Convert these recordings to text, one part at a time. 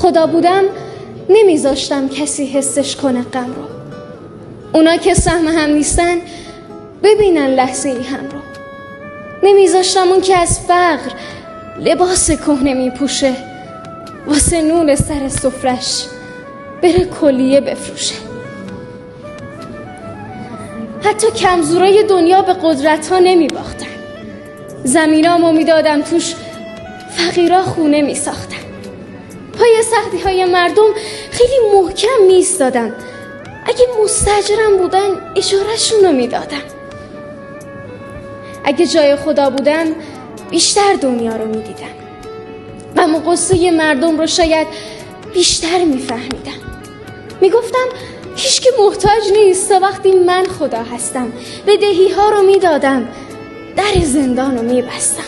خدا بودم نمیذاشتم کسی حسش کنه غم رو. اونا که سهم هم نیستن ببینن لحظه ای هم رو. نمیذاشتم اون که از فقر لباس کهنه میپوشه واسه نون سر سفرش بره کلیه بفروشه. حتی کمزورای دنیا به قدرت ها نمیباختن. زمینامو میدادم توش فقیرا خونه میساختن. پای سختی های مردم خیلی محکم میستادم. اگه مستاجرم بودن اجاره‌شون رو میدادم. اگه جای خدا بودم بیشتر دنیا رو میدیدم. غم و غصه مردم رو شاید بیشتر میفهمیدم. میگفتم هیچکی محتاج نیست تا وقتی من خدا هستم. بدهی ها رو میدادم، در زندان رو میبستم.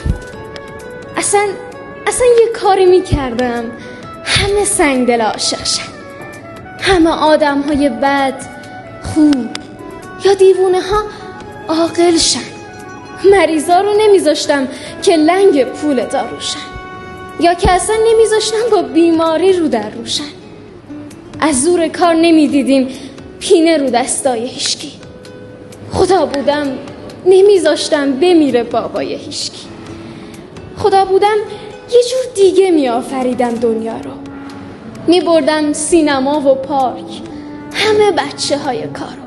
اصلا یه کاری میکردم همه سنگدل عاشق شن. همه آدم های بد خوب یا دیوونه ها عاقل شن. مریضا رو نمیذاشتم که لنگ پول داروشن یا که اصلا نمیذاشتم با بیماری رو در روشن. از زور کار نمیدیدیم پینه رو دستای هیشکی. خدا بودم نمیذاشتم بمیره بابای هیشکی. خدا بودم یه جور دیگه میآفریدم دنیا رو. میبردم سینما و پارک همه بچه های کارو.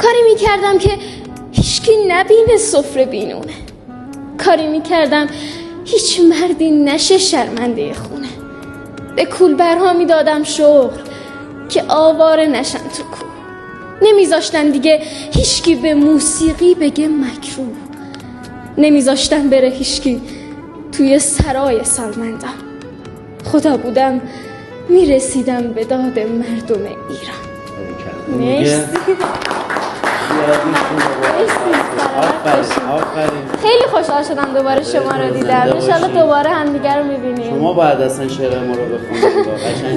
کاری میکردم که هیچکی نبینه سفره بینونه. کاری میکردم هیچ مردی نشه شرمنده خونه. به کولبرها میدادم شغل که آواره نشن تو کوه. نمیذاشتن دیگه هیچکی به موسیقی بگه مکروه. نمیذاشتن بره هیچکی توی سرای سالمندان. خدا بودم میرسیدم به داد مردم ایران. مرسی. خیلی خوشحال شدم دوباره شما رو دیدم. انشالله دوباره همدیگه رو میبینیم. شما باید اصلا شعر ما رو بخونید.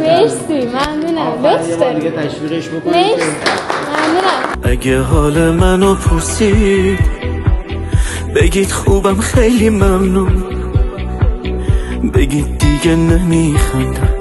مرسی، ممنونم. لطف دارید. دیگه تشویقش بکنید. مرسی، ممنونم. اگه حال منو پرسید بگید خوبم خیلی ممنون. بگید دیگه نمیخندم